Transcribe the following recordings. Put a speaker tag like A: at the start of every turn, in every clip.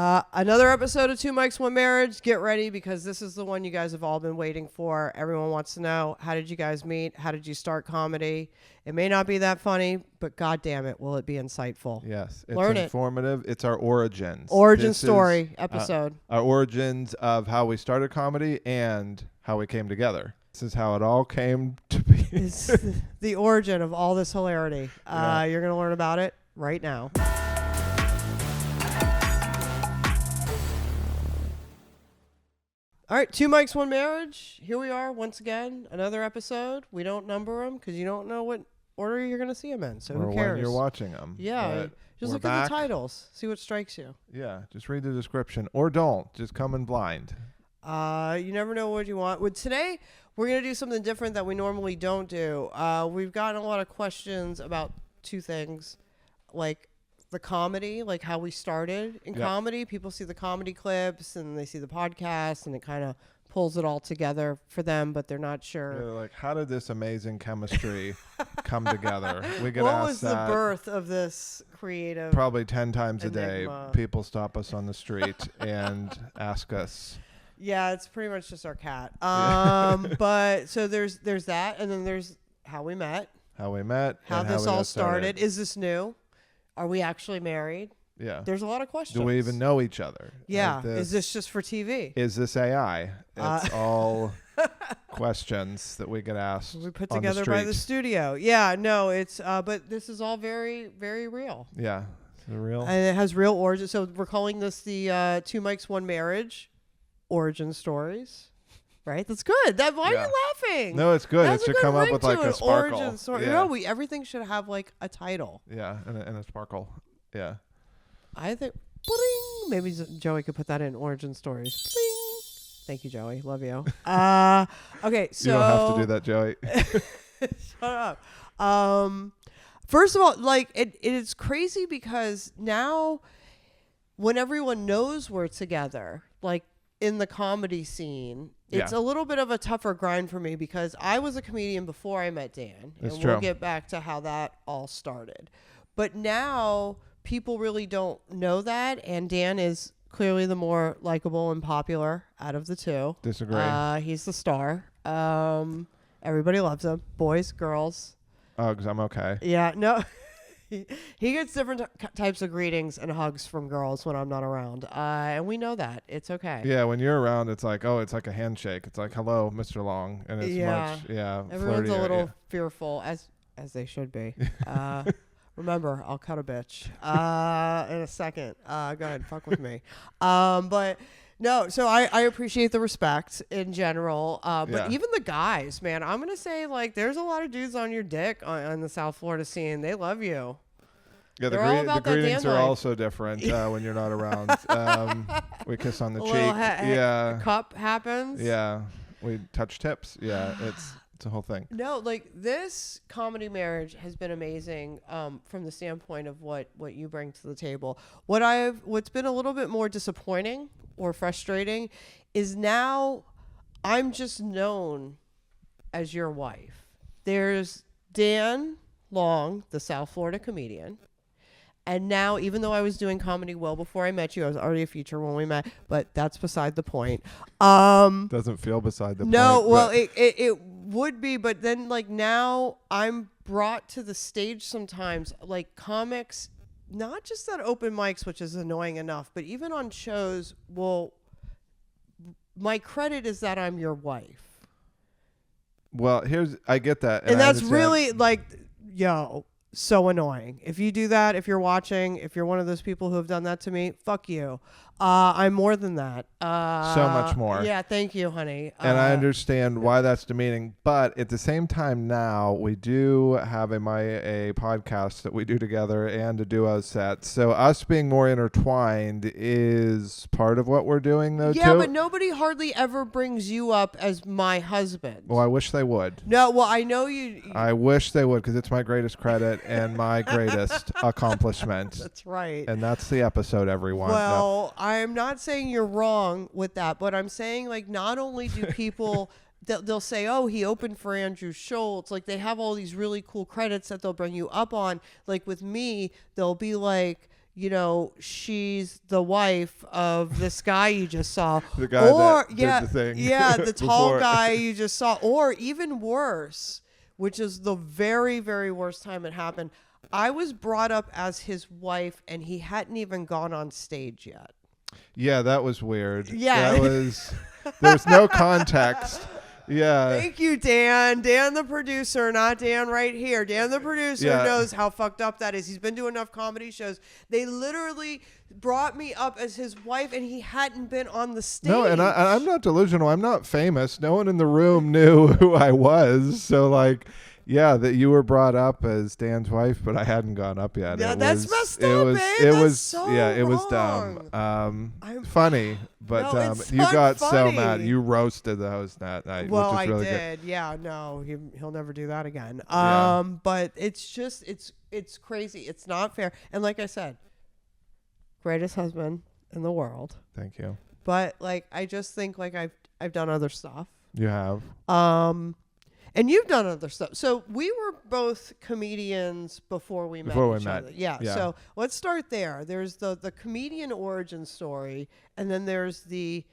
A: Another episode of Two Mics, One Marriage. Get ready because this is the one you guys have all been waiting for. Everyone wants to know, how did you guys meet? How did you start comedy? It may not be that funny, but God damn it, will it be insightful?
B: Yes. It's
A: Learn
B: informative. It's our origins.
A: Origin story episode.
B: Our origins of how we started comedy and how we came together. This is how it all came to be.
A: It's the origin of all this hilarity. You're going to learn about it right now. All right, Two Mics, One Marriage. Here we are once again, another episode. We don't number them because you don't know what order you're going to see them in, so who cares?
B: When you're watching them.
A: Yeah, just look at the titles, see what strikes you.
B: Yeah, just read the description, or don't. Just come in blind.
A: You never know what you want. With today, we're going to do something different that we normally don't do. We've gotten a lot of questions about two things, like the comedy, like how we started in comedy. People see the comedy clips and they see the podcast and it kind of pulls it all together for them, but they're not sure.
B: They're like, how did this amazing chemistry come together? We get
A: what
B: asked
A: was
B: that
A: the birth of this creative
B: probably 10 times
A: enigma.
B: A day. People stop us on the street and ask us.
A: Yeah, it's pretty much just our cat. But so there's that, and then there's how we met.
B: How we met.
A: How this all started. Is this new? Are we actually married?
B: Yeah.
A: There's a lot of questions.
B: Do we even know each other?
A: Yeah. Is this just for TV?
B: Is this AI? It's all questions that we get asked.
A: We put together by the studio. Yeah, no, it's but this is all very, very real.
B: Yeah. Is it real?
A: And it has real origin. So we're calling this the Two Mics, One Marriage origin stories. Right? That's good. Why are you laughing?
B: No, it's good. It should come up with like a sparkle.
A: Origin story.
B: Yeah.
A: No, everything should have like a title.
B: Yeah, and a sparkle. Yeah.
A: I think bling, maybe Joey could put that in origin stories. Bling. Thank you, Joey. Love you. Okay, so
B: you don't have to do that, Joey.
A: Shut up. First of all, like it's crazy because now when everyone knows we're together, like in the comedy scene, it's a little bit of a tougher grind for me because I was a comedian before I met Dan.
B: That's
A: and
B: true.
A: We'll get back to how that all started. But now people really don't know that, and Dan is clearly the more likable and popular out of the two.
B: Disagree.
A: He's the star. Everybody loves him. Boys, girls.
B: Oh, because I'm okay.
A: Yeah, no. He gets different types of greetings and hugs from girls when I'm not around. And we know that. It's okay.
B: Yeah, when you're around, it's like, it's like a handshake. It's like, hello, Mr. Long. And it's
A: everyone's
B: flirtier.
A: a little fearful, as they should be. Remember, I'll cut a bitch in a second. Go ahead, fuck with me. But no, so I appreciate the respect in general. But even the guys, man, I'm going to say, like, there's a lot of dudes on your dick on the South Florida scene. They love you.
B: Yeah, the greetings are also different when you're not around. We kiss on the cheek.
A: Cup happens.
B: Yeah. We touch tips. Yeah, it's a whole thing.
A: No, like this comedy marriage has been amazing from the standpoint of what you bring to the table. What's been a little bit more disappointing or frustrating is now I'm just known as your wife. There's Dan Long, the South Florida comedian. And now, even though I was doing comedy well before I met you, I was already a feature when we met, but that's beside the point.
B: Doesn't feel beside the point.
A: No, well, it would be, but then like now I'm brought to the stage sometimes, like comics, not just at open mics, which is annoying enough, but even on shows, my credit is that I'm your wife.
B: Well, I get that.
A: And that's really like, so annoying. If you do that, if you're watching, if you're one of those people who have done that to me, fuck you. I'm more than that.
B: So much more.
A: Yeah, thank you, honey.
B: And I understand why that's demeaning, but at the same time now, we do have a podcast that we do together and a duo set. So us being more intertwined is part of what we're doing, though, too.
A: Yeah, but nobody hardly ever brings you up as my husband.
B: Well, I wish they would.
A: No, well, I know you.
B: I wish they would, because it's my greatest credit and my greatest accomplishment.
A: That's right.
B: And that's the episode, everyone.
A: Well, I'm not saying you're wrong with that, but I'm saying, like, not only do people they'll say, oh, he opened for Andrew Schultz, like they have all these really cool credits that they'll bring you up on. Like with me, they'll be like, she's the wife of this guy you just saw.
B: The guy that did the thing.
A: Yeah, the tall
B: before.
A: guy you just saw. Or even worse, which is the very, very worst time it happened. I was brought up as his wife, and he hadn't even gone on stage yet.
B: Yeah, that was weird.
A: Yeah.
B: There was no context. Yeah.
A: Thank you, Dan. Dan, the producer, not Dan right here. Dan, the producer, knows how fucked up that is. He's been to enough comedy shows. They literally brought me up as his wife, and he hadn't been on the stage.
B: No, and I'm not delusional. I'm not famous. No one in the room knew who I was. So, that you were brought up as Dan's wife, but I hadn't gone up yet.
A: Yeah, that's messed up, man.
B: It was dumb. Funny, but
A: it's
B: you
A: not
B: funny. So
A: funny.
B: mad. You roasted the host that night.
A: Well,
B: which was really
A: did.
B: Good.
A: Yeah, no, he'll never do that again.
B: Yeah.
A: But it's just it's crazy. It's not fair. And like I said, greatest husband in the world.
B: Thank you.
A: But I just think I've done other stuff.
B: You have.
A: And you've done other stuff. So we were both comedians before we met each other. Yeah. So let's start there. There's the comedian origin story, and then there's the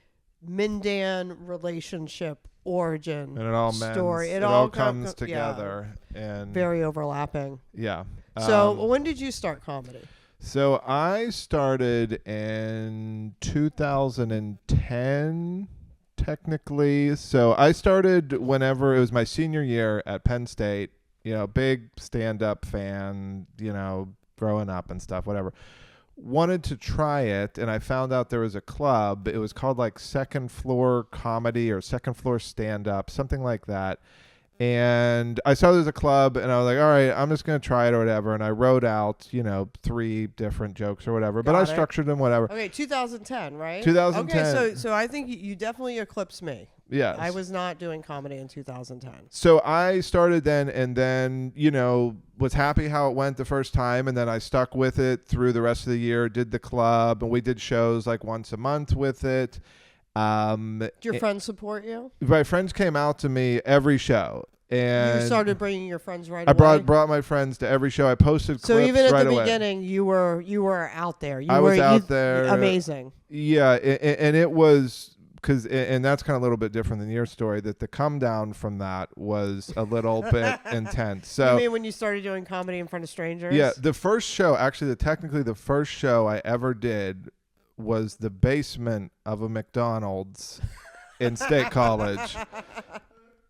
A: Mindan relationship origin
B: and it all
A: story.
B: It all comes together. And
A: very overlapping.
B: Yeah.
A: So when did you start comedy?
B: So I started in 2010. Technically, so I started whenever it was my senior year at Penn State. Big stand-up fan. Growing up and stuff. Whatever. Wanted to try it, and I found out there was a club. It was called Second Floor Comedy or Second Floor Stand-Up, something like that. And I saw there's a club, and I was like, all right, I'm just going to try it or whatever. And I wrote out, 3 different jokes or whatever, but I structured them, whatever.
A: Okay, 2010, right?
B: 2010.
A: Okay, so I think you definitely eclipsed me.
B: Yes.
A: I was not doing comedy in 2010.
B: So I started then, and then, was happy how it went the first time. And then I stuck with it through the rest of the year, did the club, and we did shows once a month with it.
A: Did your friends support you?
B: My friends came out to me every show. And
A: you started bringing your friends right
B: away?
A: I
B: brought my friends to every show. I posted clips
A: so even at
B: right
A: the
B: away.
A: beginning, you were out there.
B: I was out there.
A: Amazing.
B: Yeah, and it was and that's kind of a little bit different than your story. That the come down from that was a little bit intense. So
A: you mean when you started doing comedy in front of strangers?
B: Yeah, the first show, actually, technically the first show I ever did was the basement of a McDonald's in State College.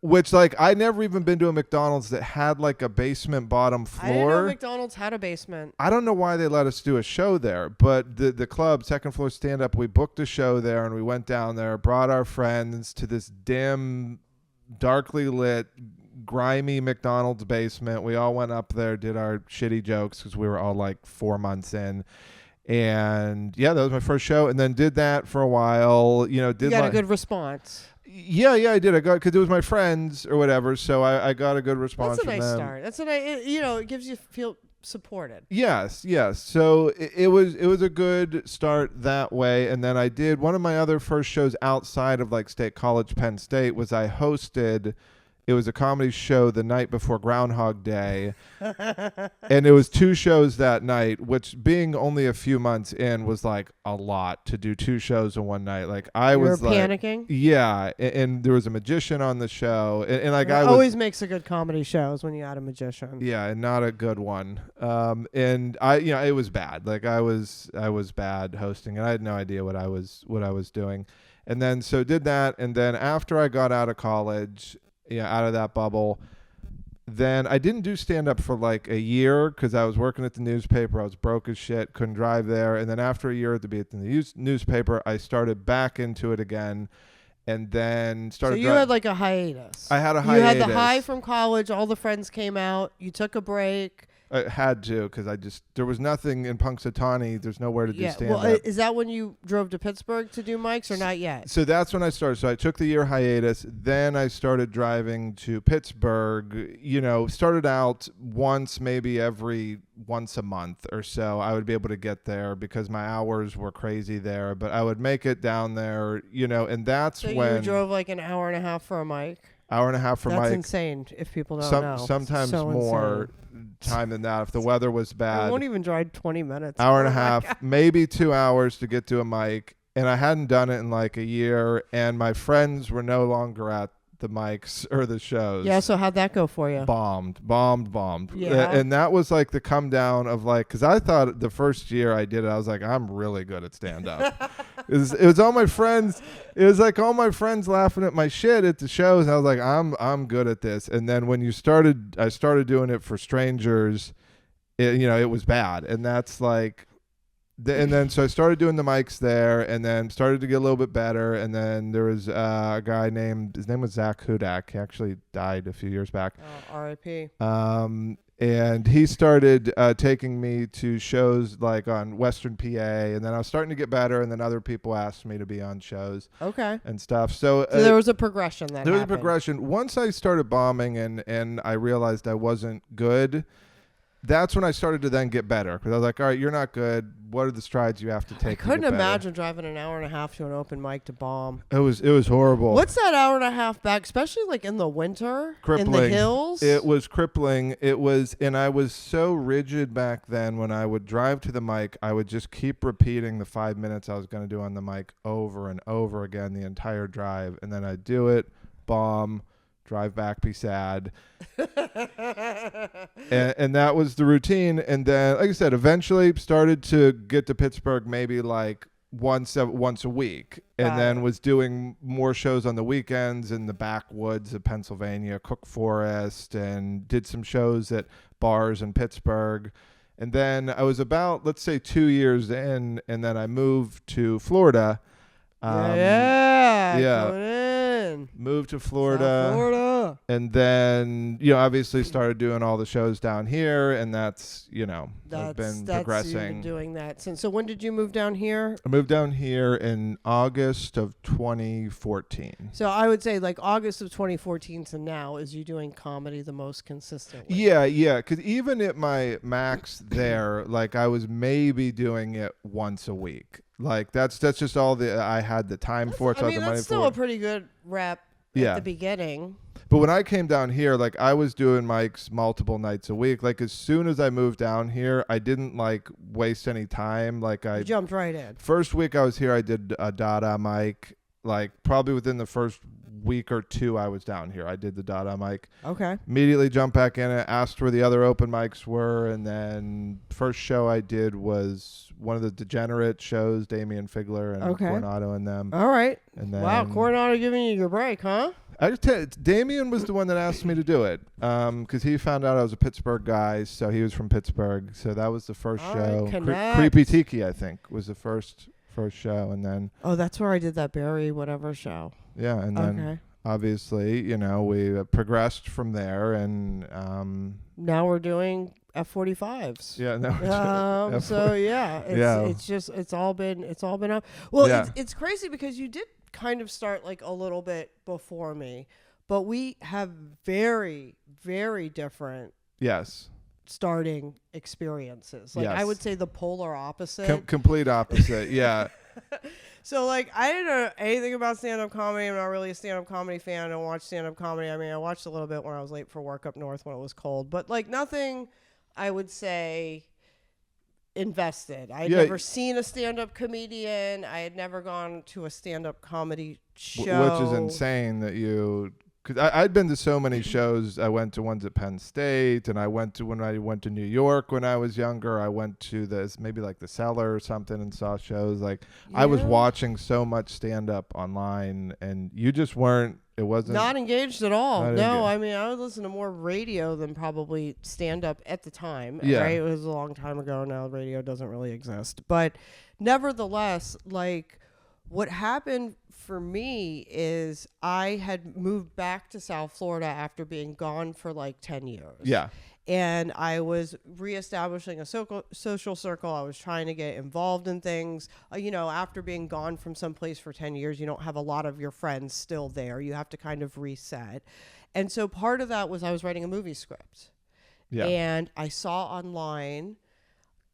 B: Which, I never even been to a McDonald's that had, a basement bottom floor.
A: I didn't know McDonald's had a basement.
B: I don't know why they let us do a show there, but the club, Second Floor Stand-Up, we booked a show there, and we went down there, brought our friends to this dim, darkly lit, grimy McDonald's basement. We all went up there, did our shitty jokes, because we were all, 4 months in. And, yeah, that was my first show, and then did that for a while. You
A: got a good response.
B: Yeah, I did. I got, because it was my friends or whatever, so I got a good response.
A: That's a
B: from
A: nice
B: them.
A: start. That's a nice, it gives you feel supported.
B: Yes. So it was a good start that way, and then I did one of my other first shows outside of State College, Penn State, was I hosted. It was a comedy show the night before Groundhog Day, and it was 2 shows that night, which being only a few months in was a lot to do 2 shows in one night. I was
A: panicking.
B: Yeah, and there was a magician on the show, and I
A: always makes a good comedy shows when you add a magician.
B: Yeah, and not a good one. And I, it was bad. I was bad hosting, and I had no idea what I was doing. And then so did that, and then after I got out of college. Yeah, out of that bubble. Then I didn't do stand-up for a year because I was working at the newspaper. I was broke as shit, couldn't drive there. And then after a year to be at the newspaper, I started back into it again. And then started...
A: So you had a hiatus.
B: I had a hiatus.
A: You had the high from college. All the friends came out. You took a break.
B: I had to because there was nothing in Punxsutawney. There's nowhere to do stand-up.
A: Well, is that when you drove to Pittsburgh to do mics or not yet?
B: So that's when I started. So I took the year hiatus. Then I started driving to Pittsburgh. Started out maybe every once a month or so. I would be able to get there because my hours were crazy there. But I would make it down there, and that's
A: so
B: when...
A: you drove an hour and a half for a mic?
B: Hour and a half for
A: That's
B: mic.
A: insane if people don't know.
B: Sometimes
A: So
B: more time than that if the weather was
A: I
B: bad.
A: won't even drive 20 minutes.
B: Hour and a half, maybe 2 hours to get to a mic. And I hadn't done it in like a year, and my friends were no longer at the mics or the shows.
A: Yeah, so how'd that go for you?
B: Bombed.
A: Yeah.
B: And that was like the come down of like, because I thought the first year I did it, I was like, I'm really good at stand up. it was all my friends. It was like all my friends laughing at my shit at the shows. And I was like, I'm good at this. And then when I started doing it for strangers, it was bad. And that's like, and then so I started doing the mics there, and then started to get a little bit better. And then there was a guy his name was Zach Hudak. He actually died a few years back.
A: Oh, R.I.P.
B: And he started taking me to shows like on Western PA, and then I was starting to get better. And then other people asked me to be on shows, and stuff. So
A: there was a progression that
B: there was
A: happened.
B: a progression. Once I started bombing, and I realized I wasn't good. That's when I started to then get better, because I was like, all right, you're not good. What are the strides you have to take?
A: I couldn't imagine driving an hour and a half to an open mic to bomb.
B: It was horrible.
A: What's that hour and a half back, especially like in the winter,
B: crippling.
A: in the hills?
B: It was crippling. And I was so rigid back then. When I would drive to the mic, I would just keep repeating the 5 minutes I was going to do on the mic over and over again the entire drive, and then I'd do it, bomb, drive back, be sad. and that was the routine. And then, like I said, eventually started to get to Pittsburgh maybe like once a week, and then was doing more shows on the weekends in the backwoods of Pennsylvania, Cook Forest, and did some shows at bars in Pittsburgh. And then I was about, let's say, 2 years in, and then I moved to Florida. Moved to Florida, and then obviously started doing all the shows down here, and that's I've been progressing.
A: You've been doing that since. So when did you move down here?
B: I moved down here in August of 2014.
A: So I would say like August of 2014 to now is you doing comedy the most consistently.
B: Yeah, because even at my max there, like I was maybe doing it once a week. Like that's just all I had the time for.
A: I mean, that's still a pretty good rep at the beginning.
B: But when I came down here, like I was doing mics multiple nights a week. Like as soon as I moved down here, I didn't like waste any time. Like I
A: jumped right in.
B: First week I was here, I did a Dada mic. Like probably within the first week or two I was down here, I did the Dada mic.
A: Okay.
B: Immediately jumped back in it, asked where the other open mics were, and then first show I did was one of the Degenerate shows, Damian Figler and Coronado and them.
A: All right.
B: And then,
A: wow, Coronado giving you your break, huh?
B: Damian was the one that asked me to do it, because he found out I was a Pittsburgh guy, so he was from Pittsburgh. So that was the first show. Creepy Tiki, I think, was the first show, and then
A: that's where I did that Barry whatever show.
B: Yeah, and then obviously, we progressed from there, and
A: now we're doing F45s.
B: Yeah, no.
A: So it's all been up. Well, it's crazy because you did kind of start like a little bit before me, but we have very, very different starting experiences. Like I would say the polar opposite.
B: Complete opposite. Yeah.
A: So like I didn't know anything about stand-up comedy. I'm not really a stand-up comedy fan. I don't watch stand-up comedy. I mean, I watched a little bit when I was late for work up north when it was cold, but like nothing I would say invested. I had never seen a stand-up comedian. I had never gone to a stand-up comedy show.
B: Which is insane that you... Because I'd been to so many shows. I went to ones at Penn State, and when I went to New York when I was younger, I went to maybe like the Cellar or something and saw shows. Like I was watching so much stand-up online, and you just weren't. It wasn't
A: not engaged at all. No, I mean I would listen to more radio than probably stand-up at the time. Yeah, right? It was a long time ago now. Radio doesn't really exist, but nevertheless, like what happened for me is I had moved back to South Florida after being gone for like 10 years.
B: Yeah.
A: And I was reestablishing a social circle. I was trying to get involved in things. After being gone from someplace for 10 years, you don't have a lot of your friends still there. You have to kind of reset. And so part of that was I was writing a movie script. Yeah. And I saw online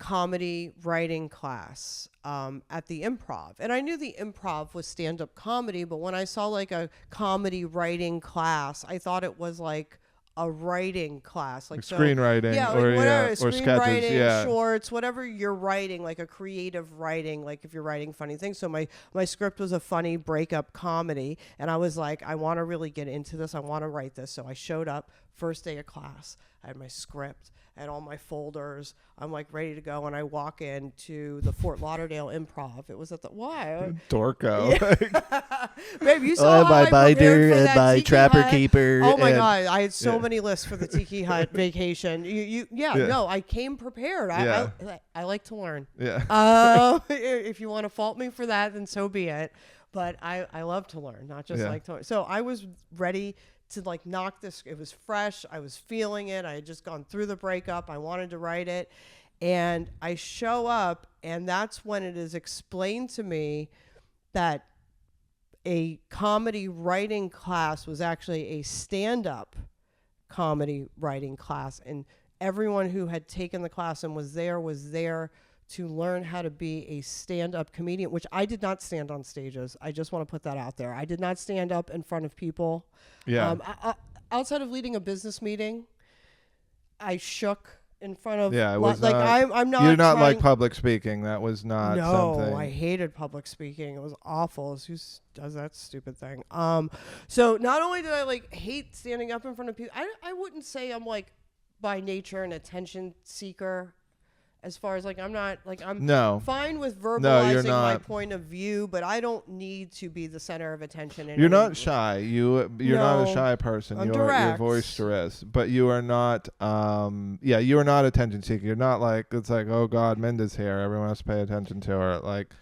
A: comedy writing class at the Improv. And I knew the Improv was stand-up comedy, but when I saw like a comedy writing class, I thought it was like a writing class, like so,
B: screenwriting,
A: yeah,
B: or
A: like whatever,
B: or sketches,
A: screenwriting, shorts, whatever you're writing, like a creative writing, like if you're writing funny things. So my script was a funny breakup comedy, and I was like, I want to really get into this. I want to write this. So I showed up first day of class. I had my script. I had all my folders. I'm like ready to go, and I walk into the Fort Lauderdale Improv. It was at the
B: Dorco.
A: Yeah. Babe, you saw how
C: my
A: I prepared
C: binder
A: for
C: and
A: that
C: my
A: Tiki
C: trapper
A: Hut.
C: keeper.
A: Oh my
C: and-
A: god, I had so many lists for the Tiki Hut vacation. No, I came prepared. I like to learn.
B: Yeah.
A: If you want to fault me for that, then so be it. But I love to learn, not just like to learn. So I was ready to like knock this. It was fresh. I was feeling it. I had just gone through the breakup. I wanted to write it. And I show up, and that's when it is explained to me that a comedy writing class was actually a stand-up comedy writing class. And everyone who had taken the class and was there to learn how to be a stand-up comedian, which I did not stand on stages. I just want to put that out there. I did not stand up in front of people.
B: Yeah.
A: Outside of leading a business meeting, I shook in front of.
B: Yeah, it was
A: like
B: not,
A: I'm not.
B: You're not
A: trying,
B: like public speaking. That was not something.
A: No, I hated public speaking. It was awful. Who does that stupid thing? So not only did I like hate standing up in front of people, I wouldn't say I'm like by nature an attention seeker. As far as like, I'm not like, I'm fine with verbalizing my point of view, but I don't need to be the center of attention.
B: You're not shy. You're not a shy person.
A: I'm
B: you're
A: direct.
B: boisterous, but you are not. You are not attention seeking. You're not like, it's like, oh God, Minda's here. Everyone has to pay attention to her. Like,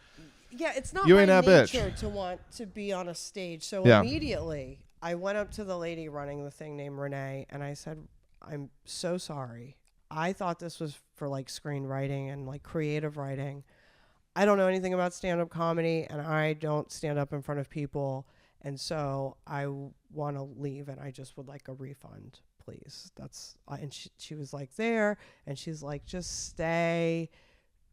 A: yeah, it's not
B: you
A: my
B: ain't that
A: nature
B: bitch.
A: to want to be on a stage. So
B: Yeah.
A: immediately I went up to the lady running the thing named Renee, and I said, I'm so sorry. I thought this was for like screenwriting and like creative writing. I don't know anything about stand-up comedy, and I don't stand up in front of people. And so I want to leave, and I just would like a refund, please. And she was like there, and she's like, just stay,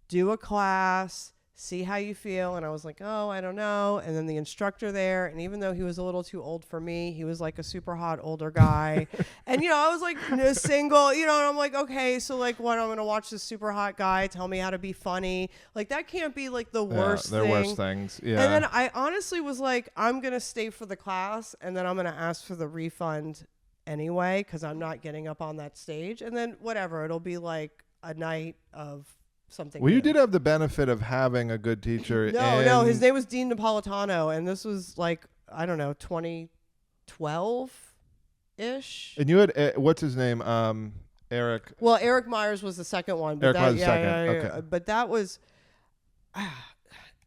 A: do a class, see how you feel. And I was like, oh, I don't know. And then the instructor there, and even though he was a little too old for me, he was like a super hot older guy. And, I was like single, and I'm like, okay, so like what, I'm going to watch this super hot guy tell me how to be funny. Like that can't be like the worst thing.
B: They're worse things. Yeah.
A: And then I honestly was like, I'm going to stay for the class, and then I'm going to ask for the refund anyway, because I'm not getting up on that stage. And then whatever, it'll be like a night of something.
B: Well,
A: new.
B: you did have the benefit of having a good teacher.
A: No, his name was Dean Napolitano, and this was like, I don't know, 2012-ish.
B: And you had, what's his name? Eric.
A: Well, Eric Myers was the second one. But
B: Eric Myers was the second. Okay.
A: But that was,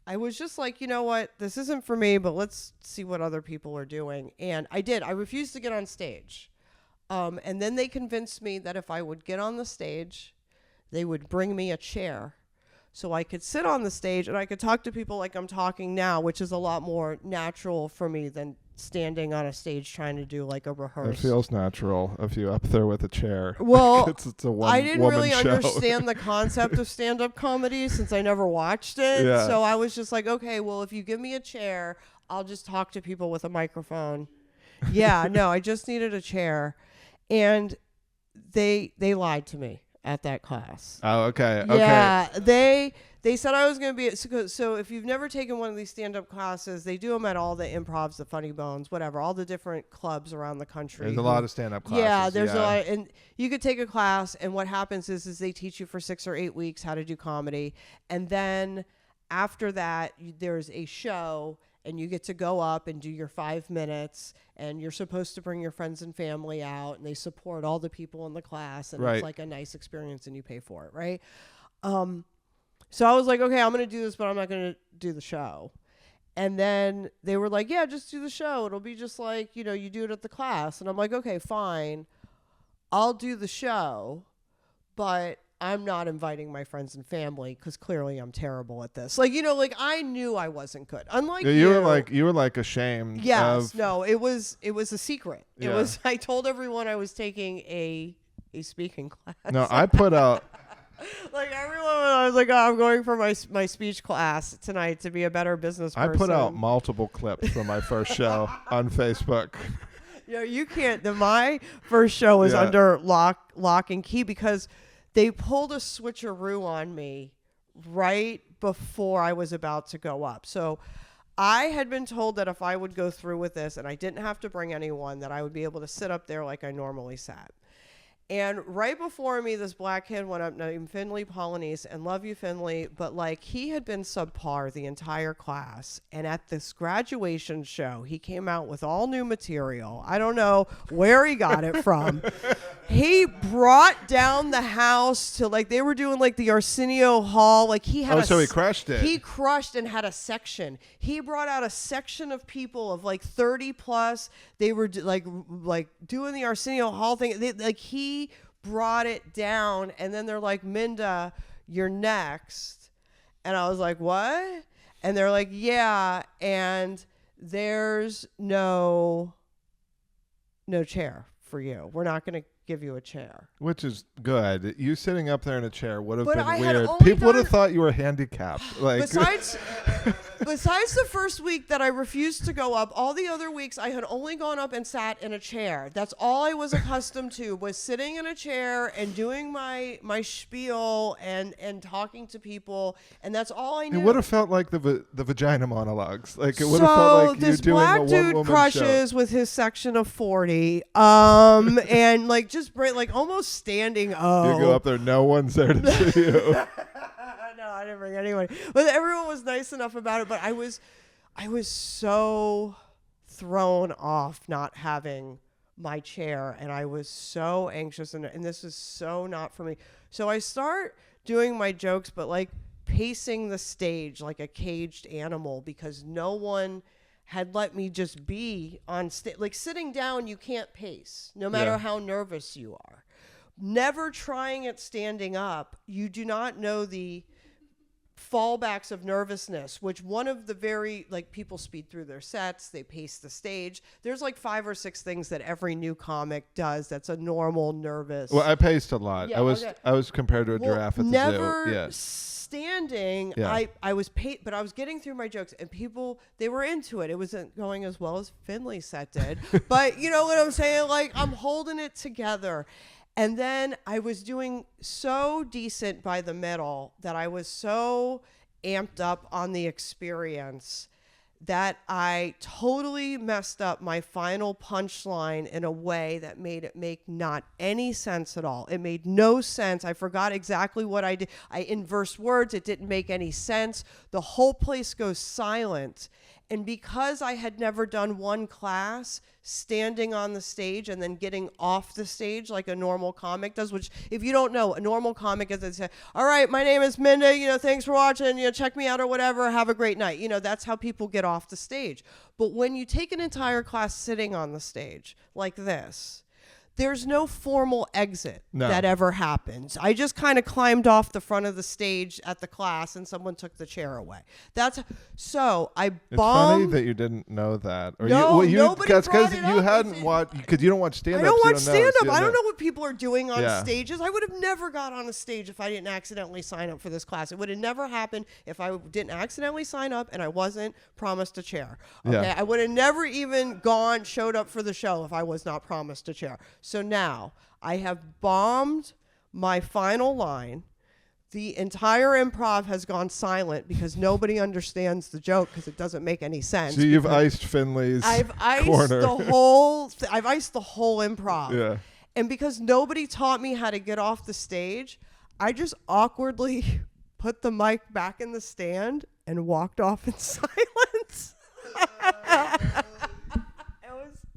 A: I was just like, you know what? This isn't for me, but let's see what other people are doing. And I did. I refused to get on stage. And then they convinced me that if I would get on the stage, they would bring me a chair so I could sit on the stage and I could talk to people like I'm talking now, which is a lot more natural for me than standing on a stage trying to do like a rehearsal.
B: It feels natural if you up there with a chair.
A: Well,
B: it's a
A: I didn't really
B: show.
A: understand the concept of stand-up comedy since I never watched it.
B: Yeah.
A: So I was just like, okay, well, if you give me a chair, I'll just talk to people with a microphone. Yeah, no, I just needed a chair. And they lied to me at that class.
B: Oh, okay.
A: Yeah, they said I was going to be so if you've never taken one of these stand-up classes, they do them at all the improvs, the Funny Bones, whatever, all the different clubs around the country.
B: There's a lot of stand-up classes.
A: Yeah, there's a lot, and you could take a class, and what happens is they teach you for 6 or 8 weeks how to do comedy, and then after that there's a show, and you get to go up and do your 5 minutes, and you're supposed to bring your friends and family out, and they support all the people in the class, and it's like a nice experience, and you pay for it, right? So I was like, okay, I'm going to do this, but I'm not going to do the show. And then they were like, yeah, just do the show. It'll be just like, you do it at the class. And I'm like, okay, fine. I'll do the show, but I'm not inviting my friends and family because clearly I'm terrible at this. Like, I knew I wasn't good. Unlike
B: you were like ashamed.
A: Yes, no, it was a secret.
B: Yeah.
A: It was. I told everyone I was taking a speaking class.
B: No, I put out
A: Like everyone, I was like, oh, I'm going for my speech class tonight to be a better business person.
B: I put out multiple clips from my first show on Facebook.
A: You can't. My first show was under lock and key because they pulled a switcheroo on me right before I was about to go up. So I had been told that if I would go through with this and I didn't have to bring anyone, that I would be able to sit up there like I normally sat. And right before me, this black kid went up named Finley Polonese, and love you, Finley, but like he had been subpar the entire class. And at this graduation show, he came out with all new material. I don't know where he got it from. He brought down the house to like, they were doing like the Arsenio Hall. Like he had
B: so he crushed it.
A: He crushed and had a section. He brought out a section of people of like 30 plus. They were like doing the Arsenio Hall thing. He brought it down, and then they're like, Minda, you're next. And I was like, what? And they're like, yeah, and there's no chair for you. We're not going to give you a chair.
B: Which is good. You sitting up there in a chair would have
A: But
B: been
A: I had
B: weird.
A: only
B: People would have
A: done-
B: thought you were handicapped. Like
A: Besides the first week that I refused to go up, all the other weeks I had only gone up and sat in a chair. That's all I was accustomed to, was sitting in a chair and doing my spiel and talking to people, and that's all I knew.
B: it would have felt like the vagina monologues. Like it would have felt like you
A: this
B: doing
A: black
B: a
A: dude
B: one-woman
A: crushes
B: show.
A: with his section of 40, and like just like almost standing.
B: You go up there, no one's there to see you.
A: No, I didn't bring anyone. But everyone was nice enough about it. But I was so thrown off not having my chair, and I was so anxious, and this is so not for me. So I start doing my jokes, but like pacing the stage like a caged animal, because no one had let me just be on stage. Like sitting down, you can't pace, no matter how nervous you are. Never trying it standing up, you do not know the fallbacks of nervousness, which one of the very, like, people speed through their sets, they pace the stage. There's like 5 or 6 things that every new comic does that's a normal nervous.
B: Well, I paced a lot.
A: Yeah,
B: I was compared to a giraffe at the
A: never
B: zoo. Yeah.
A: standing.
B: Yeah.
A: I was but I was getting through my jokes, and people, they were into it. It wasn't going as well as Finley's set did, but you know what I'm saying? Like, I'm holding it together. And then I was doing so decent by the middle that I was so amped up on the experience that I totally messed up my final punchline in a way that made it make not any sense at all. It made no sense. I forgot exactly what I did. I inversed words. It didn't make any sense. The whole place goes silent. And because I had never done one class, standing on the stage and then getting off the stage like a normal comic does, which, if you don't know, a normal comic is, they say, all right, my name is Minda, thanks for watching, check me out or whatever, have a great night. That's how people get off the stage. But when you take an entire class sitting on the stage like this, there's no formal exit that ever happens. I just kind of climbed off the front of the stage at the class, and someone took the chair away. So I bombed.
B: It's funny that you didn't know that. Or
A: nobody
B: because
A: brought it
B: you
A: up.
B: hadn't watched, because you don't watch stand-up.
A: I don't watch stand-up.
B: So
A: I don't know what people are doing on
B: Yeah.
A: stages. I would have never got on a stage if I didn't accidentally sign up for this class. It would have never happened if I didn't accidentally sign up and I wasn't promised a chair. Okay,
B: Yeah.
A: I would have never even showed up for the show if I was not promised a chair. So now I have bombed my final line. The entire improv has gone silent because nobody understands the joke because it doesn't make any sense.
B: So you've iced Finley's
A: I've iced
B: corner.
A: I've iced the whole improv.
B: Yeah.
A: And because nobody taught me how to get off the stage, I just awkwardly put the mic back in the stand and walked off in silence.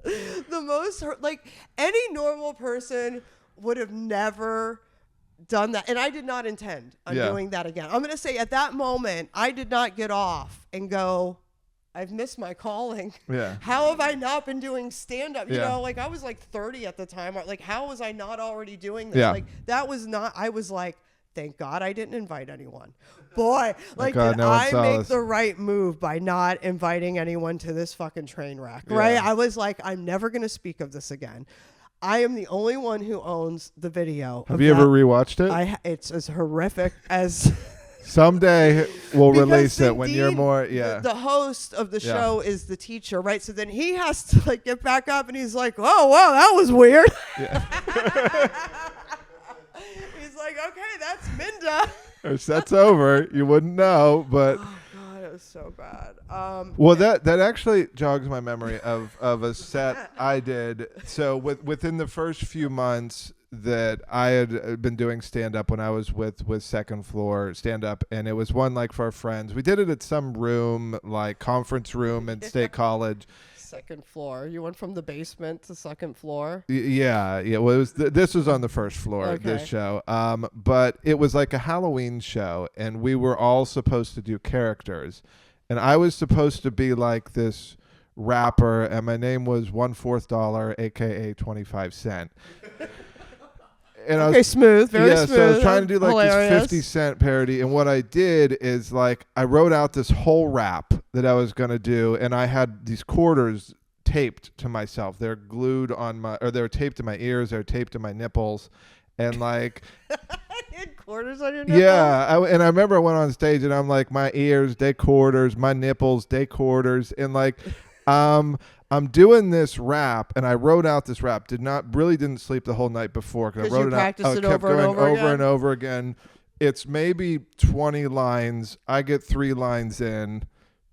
A: The most like any normal person would have never done that, and I did not intend on doing that again. I'm going to say at that moment I did not get off and go, I've missed my calling.
B: Yeah.
A: How have I not been doing stand up?
B: Yeah.
A: Like I was like 30 at the time. Like, how was I not already doing this?
B: Yeah.
A: Like that was not, I was like, thank God I didn't invite anyone. Boy, like
B: God,
A: did
B: no one
A: I
B: saw
A: make
B: this.
A: the right move by not inviting anyone to this fucking train wreck, right?
B: Yeah.
A: I was like, I'm never going to speak of this again. I am the only one who owns the video.
B: Have you ever rewatched it?
A: It's as horrific as.
B: Someday we'll
A: Because
B: release
A: the
B: it when you're
A: dean-
B: more, yeah.
A: The host of the
B: Yeah.
A: show is the teacher, right? So then he has to like get back up, and he's like, "Oh wow, that was weird."
B: Yeah.
A: He's like, "Okay, that's Minda."
B: Our set's over. You wouldn't know, but
A: Oh god, it was so bad.
B: well, that actually jogs my memory of a set I did. So within the first few months that I had been doing stand up when I was with Second Floor stand up, and it was one like for our friends. We did it at some room, like conference room at State College.
A: Second floor. You went from the basement to second floor.
B: Yeah. Well, it was this was on the first floor. This
A: Okay.
B: show, but it was like a Halloween show, and we were all supposed to do characters, and I was supposed to be like this rapper, and my name was $1/4, aka 25 cent. And I was,
A: Okay, smooth, very smooth.
B: so I was trying to do like
A: hilarious.
B: this 50 Cent parody, and what I did is like I wrote out this whole rap that I was gonna do, and I had these quarters taped to myself. They're glued on they're taped to my ears, they're taped to my nipples, and like
A: You had quarters on your nipples?
B: yeah. And I remember I went on stage, and I'm like, my ears, they quarters, my nipples, they quarters, and like I'm doing this rap, and I wrote out this rap. Didn't sleep the whole night before because I
A: 'Cause
B: wrote
A: you
B: it out.
A: practiced it
B: kept
A: over and
B: going
A: over again?
B: and over again. It's maybe 20 lines. I get 3 lines in,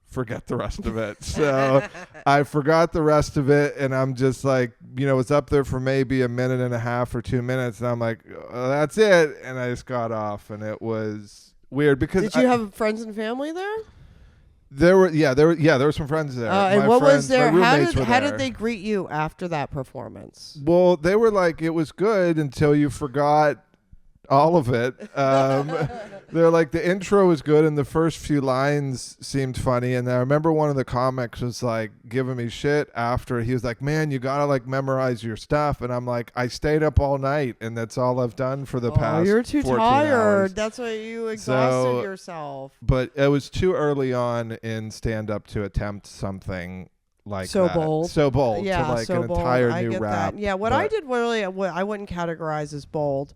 B: forget the rest of it. So I forgot the rest of it, and I'm just like, it's up there for maybe a minute and a half or 2 minutes, and I'm like, that's it, and I just got off, and it was weird because
A: Did you have friends and family there?
B: There were some friends there.
A: And
B: My
A: what
B: friends,
A: was there?
B: my
A: How
B: roommates
A: did
B: were
A: how
B: there.
A: did they greet you after that performance?
B: Well, they were like, it was good until you forgot all of it. They're like, the intro was good and the first few lines seemed funny. And I remember one of the comics was like giving me shit after. He was like, man, you gotta like memorize your stuff. And I'm like, I stayed up all night, and that's all I've done for the past
A: You're too
B: 14
A: tired.
B: hours.
A: That's why you exhausted
B: So-
A: yourself.
B: But it was too early on in stand up to attempt something like
A: So
B: that.
A: bold.
B: So bold.
A: Yeah,
B: to like
A: so
B: an
A: bold.
B: entire
A: I
B: new
A: get
B: rap.
A: that. Yeah, what I
B: But-
A: did really, what I wouldn't categorize as bold.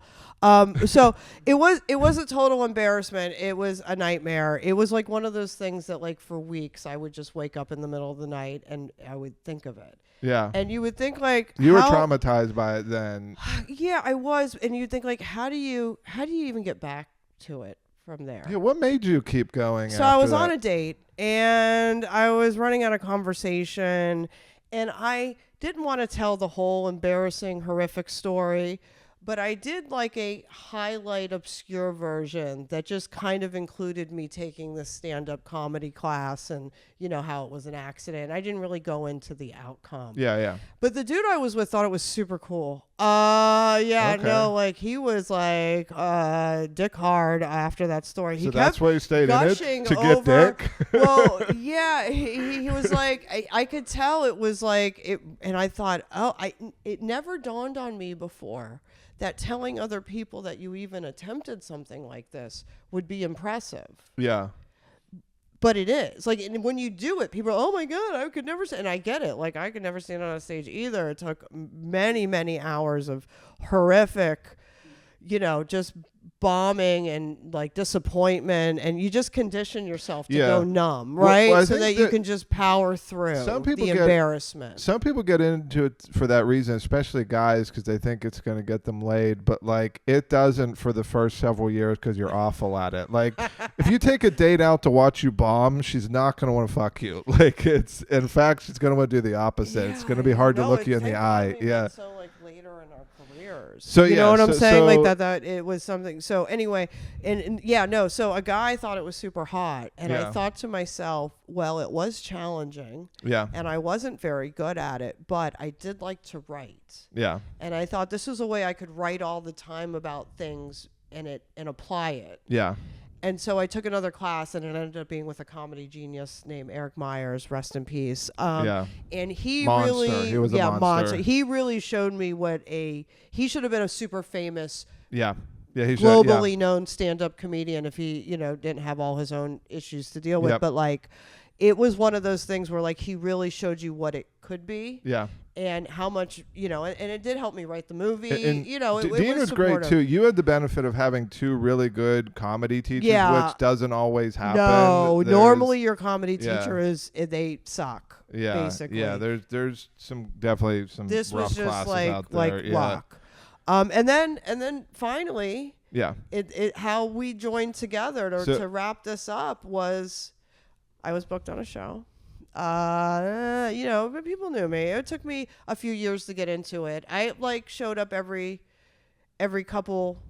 A: So it was a total embarrassment. It was a nightmare. It was like one of those things that like for weeks I would just wake up in the middle of the night and I would think of it.
B: Yeah.
A: And you would think like
B: You were
A: how-
B: traumatized by it then.
A: Yeah, I was. And you'd think like how do you even get back to it from there?
B: Yeah, what made you keep going?
A: So I was
B: after
A: on
B: that?
A: a date and I was running out of conversation, and I didn't want to tell the whole embarrassing, horrific story, but I did like a highlight obscure version that just kind of included me taking this stand-up comedy class and how it was an accident. I didn't really go into the outcome.
B: Yeah.
A: But the dude I was with thought it was super cool. Yeah,
B: Okay.
A: no, like he was like dick hard after that story. He
B: So
A: kept
B: that's why you stayed in it?
A: gushing
B: To get
A: over-
B: dick?
A: Well, yeah, he was like, I could tell it was like it, and I thought, it never dawned on me before that telling other people that you even attempted something like this would be impressive.
B: Yeah.
A: But it is like, and when you do it, people are, oh my God, I could never, and I get it. Like I could never stand on a stage either. It took many, many hours of horrific, just bombing and like disappointment, and you just condition yourself to
B: Yeah.
A: go numb,
B: Well,
A: right?
B: I
A: so
B: think
A: that you
B: that
A: can just power through
B: some people
A: the
B: get-
A: embarrassment.
B: Some people get into it for that reason, especially guys, because they think it's going to get them laid. But like, it doesn't for the first several years because you're awful at it. Like, if you take a date out to watch you bomb, she's not going to want to fuck you. Like, in fact, she's going to want to do the opposite. It's going to be hard to look you in the eye. Yeah.
A: So like later in our careers.
B: So,
A: you
B: yeah,
A: know what I'm
B: so-
A: saying?
B: so-
A: Like that it was something. So anyway, and yeah, no. So a guy thought it was super hot, and I
B: Yeah.
A: thought to myself, well, it was challenging,
B: Yeah.
A: and I wasn't very good at it, but I did like to write,
B: Yeah.
A: and I thought this was a way I could write all the time about things and apply it.
B: Yeah.
A: And so I took another class, and it ended up being with a comedy genius named Eric Myers, rest in peace.
B: Yeah.
A: And he
B: Monster.
A: really,
B: He was a monster.
A: He really showed me he should have been a super famous,
B: Yeah. Yeah. He's
A: globally known stand-up comedian if he, didn't have all his own issues to deal with.
B: Yep.
A: But like, it was one of those things where like he really showed you what it could be.
B: Yeah.
A: And how much, and it did help me write the movie.
B: And
A: It
B: Dean was great
A: supportive.
B: too. You had the benefit of having 2 really good comedy teachers, which doesn't always happen.
A: No, normally your comedy teacher they suck.
B: Yeah,
A: basically.
B: Yeah, there's definitely some
A: this
B: rough
A: was just
B: classes
A: like
B: out there.
A: luck. And then finally, it how we joined together to wrap this up was I was booked on a show. But people knew me. It took me a few years to get into it. I like showed up every couple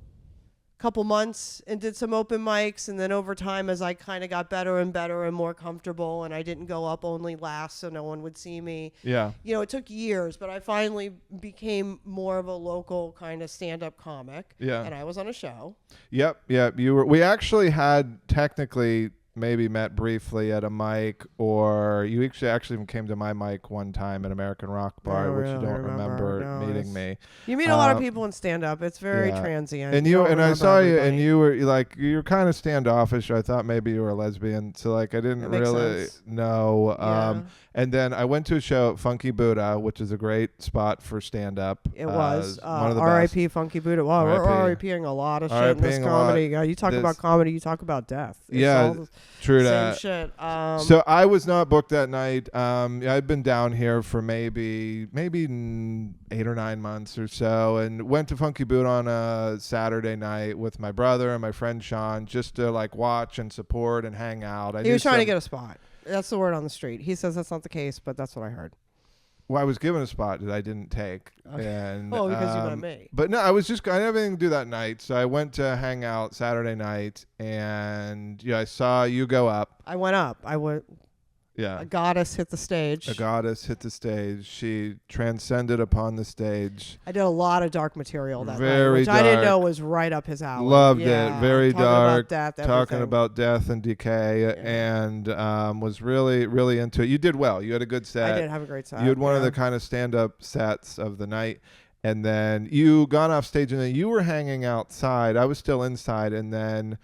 A: months and did some open mics, and then over time, as I kind of got better and better and more comfortable, and I didn't go up only last so no one would see me.
B: Yeah.
A: It took years, but I finally became more of a local kind of stand-up comic.
B: Yeah.
A: And I was on a show.
B: Yep. You were. We actually had technically maybe met briefly at a mic, or you actually even came to my mic one time at American Rock Bar, which you don't remember meeting me.
A: You meet a lot of people in stand-up. It's very transient.
B: And I saw you, and you were kind of standoffish. I thought maybe you were a lesbian, so like I didn't really know. And then I went to a show at Funky Buddha, which is a great spot for stand-up.
A: It was.
B: One of the
A: R.I.P. Funky Buddha. Wow, we're R.I.P.ing a lot of shit in this comedy. You talk about comedy, you talk about death. It's
B: true
A: that. Same shit.
B: So I was not booked that night. I'd been down here for maybe 8 or 9 months or so, and went to Funky Buddha on a Saturday night with my brother and my friend Sean, just to like watch and support and hang out.
A: He was trying to get a spot. That's the word on the street. He says that's not the case, but that's what I heard.
B: Well, I was given a spot that I didn't take.
A: Okay.
B: And,
A: because you met me.
B: But no, I didn't have anything to do that night. So I went to hang out Saturday night, and I saw you go up.
A: I went up.
B: Yeah.
A: A goddess hit the stage.
B: She transcended upon the stage.
A: I did a lot of dark material that
B: night, which
A: I didn't know was right up his alley.
B: Loved it. Very dark.
A: Talking
B: about death and decay, and was really, really into it. You did well. You had a good set.
A: I did have a great set.
B: You had one of the kind of stand-up sets of the night. And then you got off stage, and then you were hanging outside. I was still inside, and then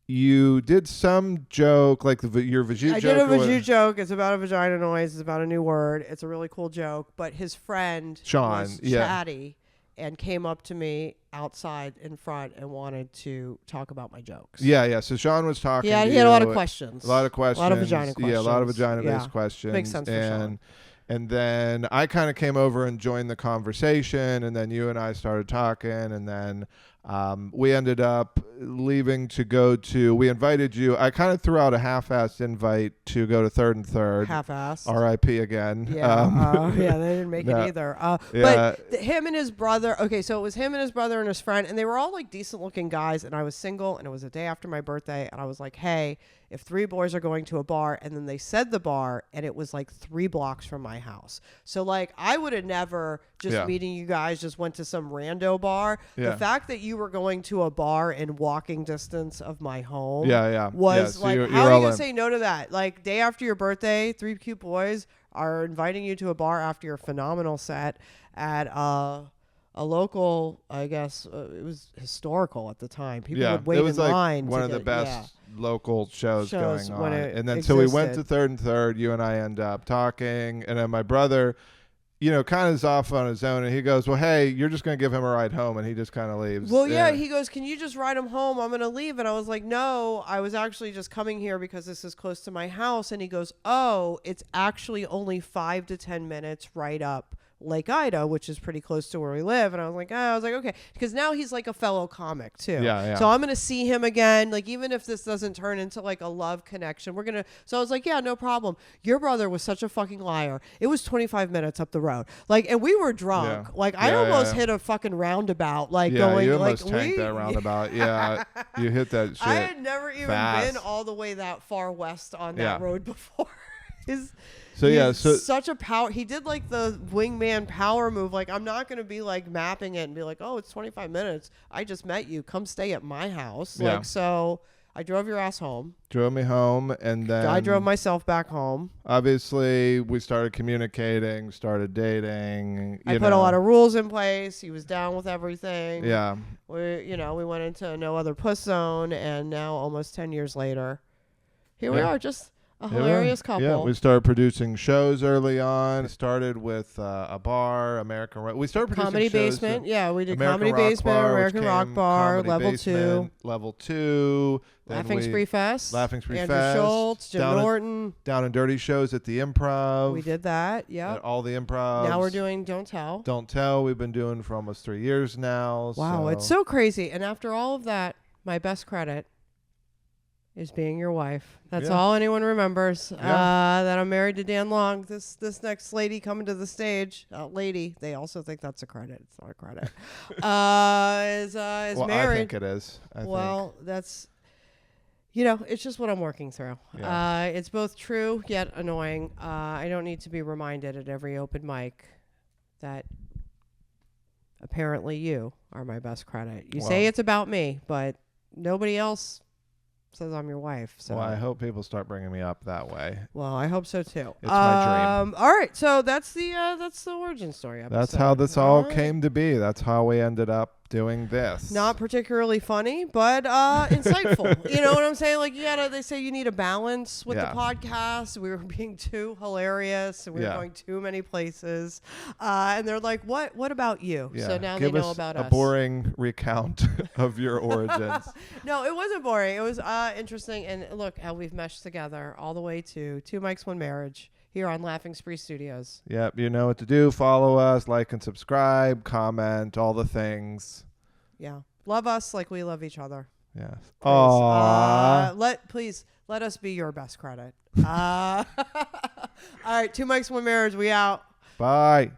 B: you did some joke, like your vagina joke.
A: I did a vagina joke. It's about a vagina noise. It's about a new word. It's a really cool joke. But his friend
B: Sean
A: was chatty and came up to me outside in front and wanted to talk about my jokes.
B: Yeah. So Sean was talking.
A: Yeah, he had a lot of questions.
B: A lot of vagina questions.
A: Yeah,
B: a lot of vagina-based questions.
A: Makes sense for Sean.
B: And then I kind of came over and joined the conversation, and then you and I started talking, and then we ended up leaving to go to, we invited you. I kind of threw out a half-assed invite to go to Third and Third.
A: Half-assed.
B: R.I.P. again.
A: Yeah, they didn't make it either. But him and his brother, okay, so it was him and his brother and his friend, and they were all like decent-looking guys, and I was single, and it was a day after my birthday, and I was like, hey, if 3 boys are going to a bar, and then they said the bar, and it was like 3 blocks from my house. So like I would have never just meeting you guys just went to some rando bar. The fact that you were going to a bar in walking distance of my home was
B: so
A: like, how are you going to say no to that? Like day after your birthday, 3 cute boys are inviting you to a bar after your phenomenal set at a local, I guess, it was historical at the time. People would wait in line.
B: One of the best local shows going on. And then
A: existed.
B: So we went to Third and Third. You and I end up talking. And then my brother, kind of is off on his own. And he goes, well, hey, you're just going to give him a ride home. And he just kind of leaves.
A: Well, he goes, can you just ride him home? I'm going to leave. And I was like, no, I was actually just coming here because this is close to my house. And he goes, oh, it's actually only 5 to 10 minutes right up Lake Ida, which is pretty close to where we live. And I was like, okay. Because now he's like a fellow comic too.
B: Yeah.
A: So I'm going to see him again. Like, even if this doesn't turn into like a love connection, so I was like, yeah, no problem. Your brother was such a fucking liar. It was 25 minutes up the road. Like, and we were drunk. Like, I almost hit a fucking roundabout. Like, going,
B: you almost tanked that roundabout. Yeah. You hit that shit.
A: I had never even been all the way that far west on that road before. Such a power. He did like the wingman power move. Like, I'm not going to be like mapping it and be like, oh, it's 25 minutes. I just met you. Come stay at my house. Like, so I drove your ass home.
B: Drove me home, and then
A: I drove myself back home.
B: Obviously, we started communicating, started dating.
A: I put a lot of rules in place. He was down with everything.
B: Yeah.
A: We went into no other puss zone, and now almost 10 years later, here we are. Just A hilarious couple.
B: Yeah, we started producing shows early on. We started with a bar, we started producing
A: Comedy
B: shows.
A: Basement. Yeah, we did
B: American
A: Comedy
B: Rock
A: Basement,
B: Bar,
A: American
B: which
A: Rock
B: came
A: Bar,
B: Comedy
A: Level
B: Basement,
A: 2.
B: Level 2.
A: Laughing Spree Fest.
B: Laughing Spree
A: Andrew
B: Fest.
A: Schultz, Jim Norton.
B: Down and Dirty shows at the Improv.
A: We did that. Yeah.
B: At all the Improvs.
A: Now we're doing Don't Tell.
B: Don't Tell. We've been doing for almost 3 years now.
A: Wow, it's so crazy. And after all of that, my best credit is being your wife. That's all anyone remembers. That I'm married to Dan Long. This next lady coming to the stage, lady, they also think that's a credit. It's not a credit. Is married.
B: I think it is.
A: That's, it's just what I'm working through.
B: Yeah.
A: It's both true yet annoying. I don't need to be reminded at every open mic that apparently you are my best credit. You say it's about me, but nobody else says I'm your wife. So
B: I hope people start bringing me up that way.
A: Well, I hope so too.
B: It's my dream.
A: All right, so that's the origin story episode.
B: That's how this all came to be. That's how we ended up doing this.
A: Not particularly funny, but insightful. You know what I'm saying? Like they say you need a balance with the podcast. We were being too hilarious and we were going too many places. And they're like, what about you?
B: Yeah.
A: So now
B: Give
A: they know
B: us
A: about
B: a
A: us.
B: boring recount of your origins.
A: No, it wasn't boring. It was interesting. And look how we've meshed together all the way to 2 Mics, 1 Marriage here on Laughing Spree Studios.
B: Yep, you know what to do. Follow us, like and subscribe, comment, all the things.
A: Yeah. Love us like we love each other.
B: Yes.
A: Please let us be your best credit. All right, 2 Mics, 1 Marriage. We out.
B: Bye.